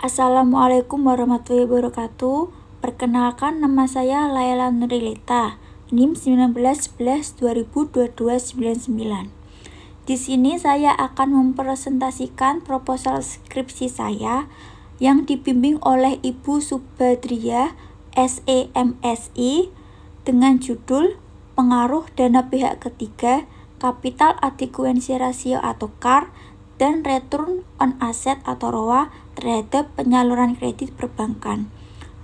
Assalamualaikum warahmatullahi wabarakatuh. Perkenalkan, nama saya Laila Nurilita, NIM 1911-2022-99. Di sini saya akan mempresentasikan proposal skripsi saya yang dibimbing oleh Ibu Subadriah, SEMSI, dengan judul Pengaruh Dana Pihak Ketiga, Capital Adequacy Ratio atau CAR, dan Return on Asset atau ROA terhadap penyaluran kredit perbankan.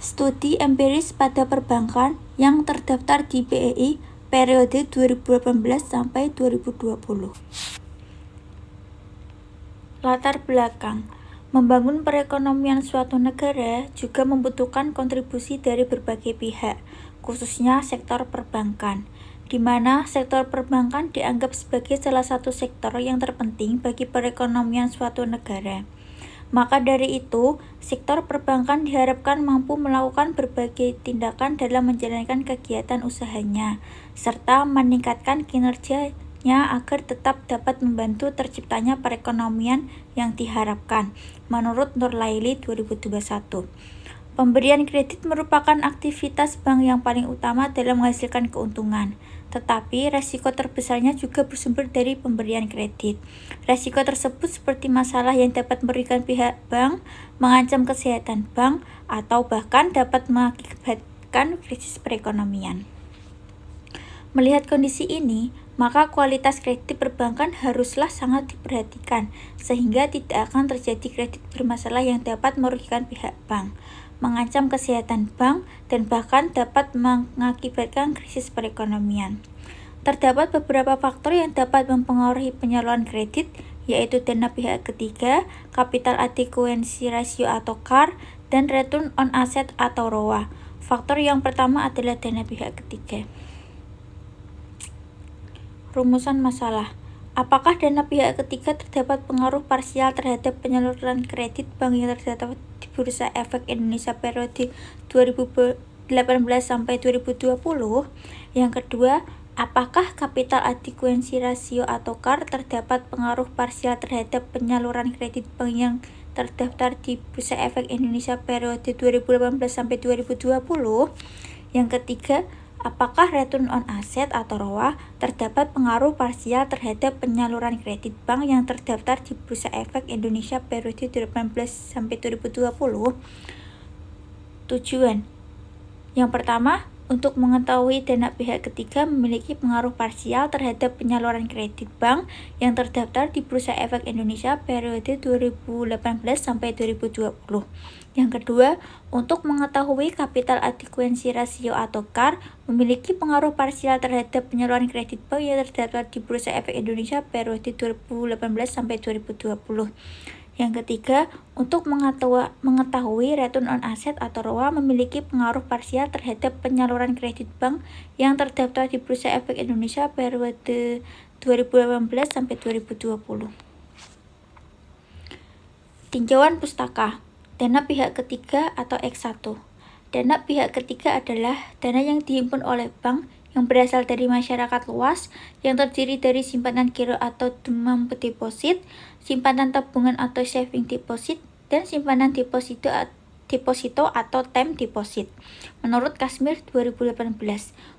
Studi empiris pada perbankan yang terdaftar di BEI periode 2018 sampai 2020. Latar belakang. Membangun perekonomian suatu negara juga membutuhkan kontribusi dari berbagai pihak, khususnya sektor perbankan, di mana sektor perbankan dianggap sebagai salah satu sektor yang terpenting bagi perekonomian suatu negara. Maka dari itu, sektor perbankan diharapkan mampu melakukan berbagai tindakan dalam menjalankan kegiatan usahanya, serta meningkatkan kinerjanya agar tetap dapat membantu terciptanya perekonomian yang diharapkan, menurut Nurlaili 2021. Pemberian kredit merupakan aktivitas bank yang paling utama dalam menghasilkan keuntungan, tetapi resiko terbesarnya juga bersumber dari pemberian kredit. Resiko tersebut seperti masalah yang dapat merugikan pihak bank, mengancam kesehatan bank, atau bahkan dapat mengakibatkan krisis perekonomian. Melihat kondisi ini, maka kualitas kredit perbankan haruslah sangat diperhatikan, sehingga tidak akan terjadi kredit bermasalah yang dapat merugikan pihak bank, mengancam kesehatan bank, dan bahkan dapat mengakibatkan krisis perekonomian. Terdapat beberapa faktor yang dapat mempengaruhi penyaluran kredit, yaitu dana pihak ketiga, Capital Adequacy Ratio atau CAR, dan Return on Asset atau ROA. Faktor yang pertama adalah dana pihak ketiga. Rumusan masalah. Apakah dana pihak ketiga terdapat pengaruh parsial terhadap penyaluran kredit bank yang terdapat di Bursa Efek Indonesia periode 2018 sampai 2020? Yang kedua, apakah Capital Adequacy Ratio atau CAR terdapat pengaruh parsial terhadap penyaluran kredit bank yang terdaftar di Bursa Efek Indonesia periode 2018 sampai 2020? Yang ketiga, apakah Return on Asset atau ROA terdapat pengaruh parsial terhadap penyaluran kredit bank yang terdaftar di Bursa Efek Indonesia periode 2018 sampai 2020? Tujuan. Yang pertama, untuk mengetahui dana pihak ketiga memiliki pengaruh parsial terhadap penyaluran kredit bank yang terdaftar di Bursa Efek Indonesia periode 2018 sampai 2020. Yang kedua, untuk mengetahui Capital Adequacy Ratio atau CAR memiliki pengaruh parsial terhadap penyaluran kredit bank yang terdaftar di Bursa Efek Indonesia periode 2018 sampai 2020. Yang ketiga, untuk mengetahui Return on Asset atau ROA memiliki pengaruh parsial terhadap penyaluran kredit bank yang terdaftar di Bursa Efek Indonesia periode 2018 sampai 2020. Tinjauan pustaka. Dana pihak ketiga atau X1. Dana pihak ketiga adalah dana yang dihimpun oleh bank yang berasal dari masyarakat luas, yang terdiri dari simpanan giro atau demand deposit, simpanan tabungan atau saving deposit, dan simpanan deposito atau time deposit. Menurut Kashmir 2018,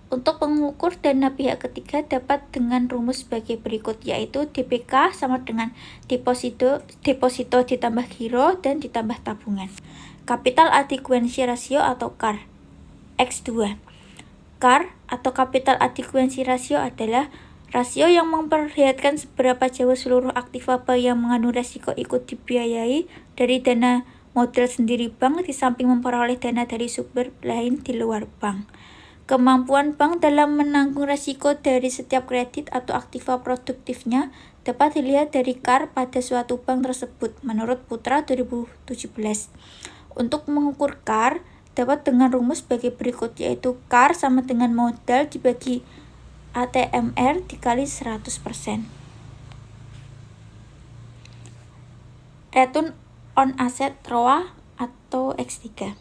untuk mengukur dana pihak ketiga dapat dengan rumus sebagai berikut, yaitu DPK sama dengan deposito ditambah giro dan ditambah tabungan. Capital Adequacy Ratio atau CAR. X2. CAR atau Capital Adequacy Ratio adalah rasio yang memperlihatkan seberapa jauh seluruh aktiva bank yang mengandung risiko ikut dibiayai dari dana modal sendiri bank, di samping memperoleh dana dari sumber lain di luar bank. Kemampuan bank dalam menanggung risiko dari setiap kredit atau aktiva produktifnya dapat dilihat dari CAR pada suatu bank tersebut, menurut Putra 2017. Untuk mengukur CAR dapat dengan rumus sebagai berikut, yaitu CAR sama dengan modal dibagi ATMR dikali 100%. Return on Asset ROA atau X3.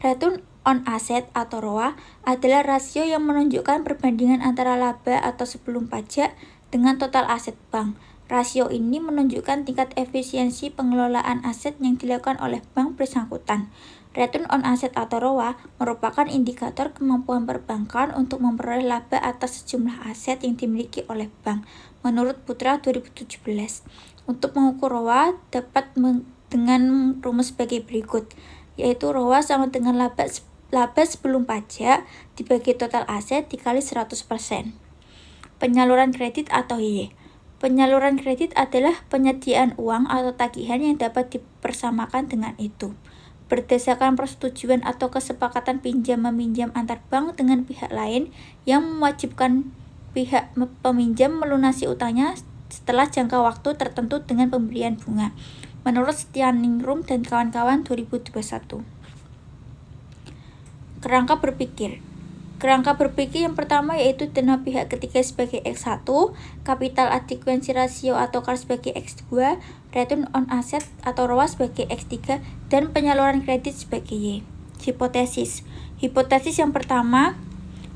Return on Asset atau ROA adalah rasio yang menunjukkan perbandingan antara laba atau sebelum pajak dengan total aset bank. Rasio ini menunjukkan tingkat efisiensi pengelolaan aset yang dilakukan oleh bank bersangkutan. Return on asset atau ROA merupakan indikator kemampuan perbankan untuk memperoleh laba atas sejumlah aset yang dimiliki oleh bank. Menurut Putra 2017, untuk mengukur ROA dapat dengan rumus sebagai berikut, yaitu ROA sama dengan laba sebelum pajak dibagi total aset dikali 100%. Penyaluran kredit atau Y. Penyaluran kredit adalah penyediaan uang atau tagihan yang dapat dipersamakan dengan itu, berdasarkan persetujuan atau kesepakatan pinjam-meminjam antar bank dengan pihak lain yang mewajibkan pihak peminjam melunasi utangnya setelah jangka waktu tertentu dengan pemberian bunga. Menurut Stianingrum dan kawan-kawan 2021. Kerangka berpikir. Kerangka berpikir yang pertama yaitu dana pihak ketiga sebagai X1, capital adequacy ratio atau CAR sebagai X2, return on asset atau ROA sebagai X3, dan penyaluran kredit sebagai Y. Hipotesis. Hipotesis yang pertama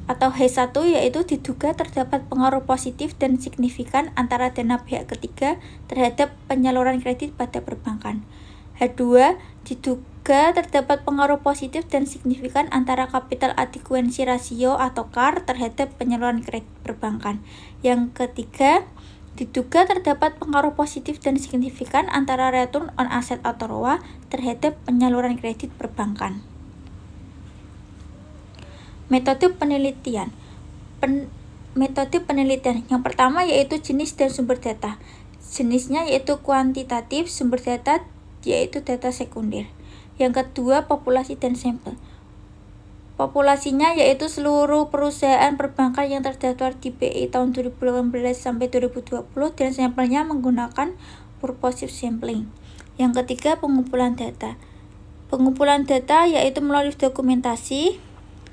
atau H1 yaitu diduga terdapat pengaruh positif dan signifikan antara dana pihak ketiga terhadap penyaluran kredit pada perbankan. H2 diduga terdapat pengaruh positif dan signifikan antara capital adequacy ratio atau CAR terhadap penyaluran kredit perbankan. Yang ketiga, diduga terdapat pengaruh positif dan signifikan antara return on asset atau ROA terhadap penyaluran kredit perbankan. Metode penelitian. Metode penelitian yang pertama yaitu jenis dan sumber data. Jenisnya yaitu kuantitatif, sumber data yaitu data sekunder. Yang kedua, populasi dan sampel. Populasinya yaitu seluruh perusahaan perbankan yang terdaftar di BI tahun 2018 sampai 2020 dan sampelnya menggunakan purposive sampling. Yang ketiga, pengumpulan data. Pengumpulan data yaitu melalui dokumentasi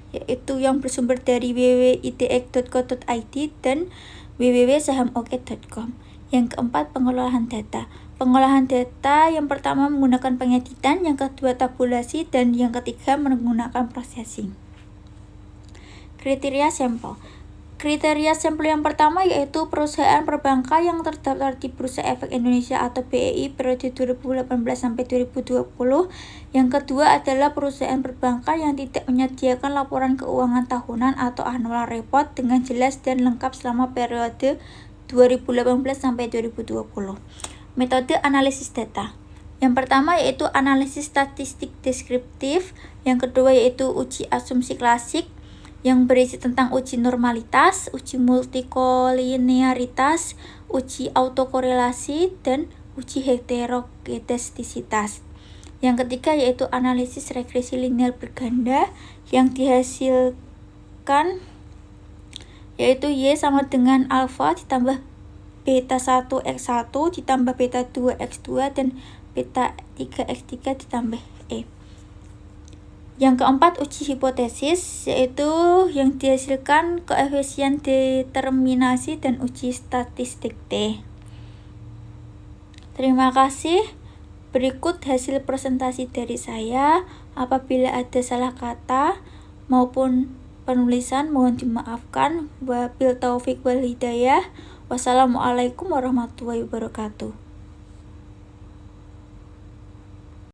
yaitu yang bersumber dari www.idx.co.id dan www.sahamok.com. Yang keempat, pengolahan data. Pengolahan data yang pertama menggunakan pengeditan, yang kedua tabulasi, dan yang ketiga menggunakan processing. Kriteria sampel. Kriteria sampel yang pertama yaitu perusahaan perbankan yang terdaftar di Bursa Efek Indonesia atau BEI periode 2018 sampai 2020. Yang kedua adalah perusahaan perbankan yang tidak menyediakan laporan keuangan tahunan atau annual report dengan jelas dan lengkap selama periode 2018 sampai 2020. Metode analisis data. Yang pertama yaitu analisis statistik deskriptif, yang kedua yaitu uji asumsi klasik yang berisi tentang uji normalitas, uji multikolinearitas, uji autokorelasi, dan uji heterogetestisitas. Yang ketiga yaitu analisis regresi linear berganda yang dihasilkan yaitu Y sama dengan alfa ditambah beta 1 X1 ditambah beta 2 X2 dan beta 3 X3 ditambah E. Yang keempat, uji hipotesis, yaitu yang dihasilkan koefisien determinasi dan uji statistik T. Terima kasih. Berikut hasil presentasi dari saya. Apabila ada salah kata maupun penulisan mohon dimaafkan. Wabil taufik wal hidayah. Wassalamualaikum warahmatullahi wabarakatuh.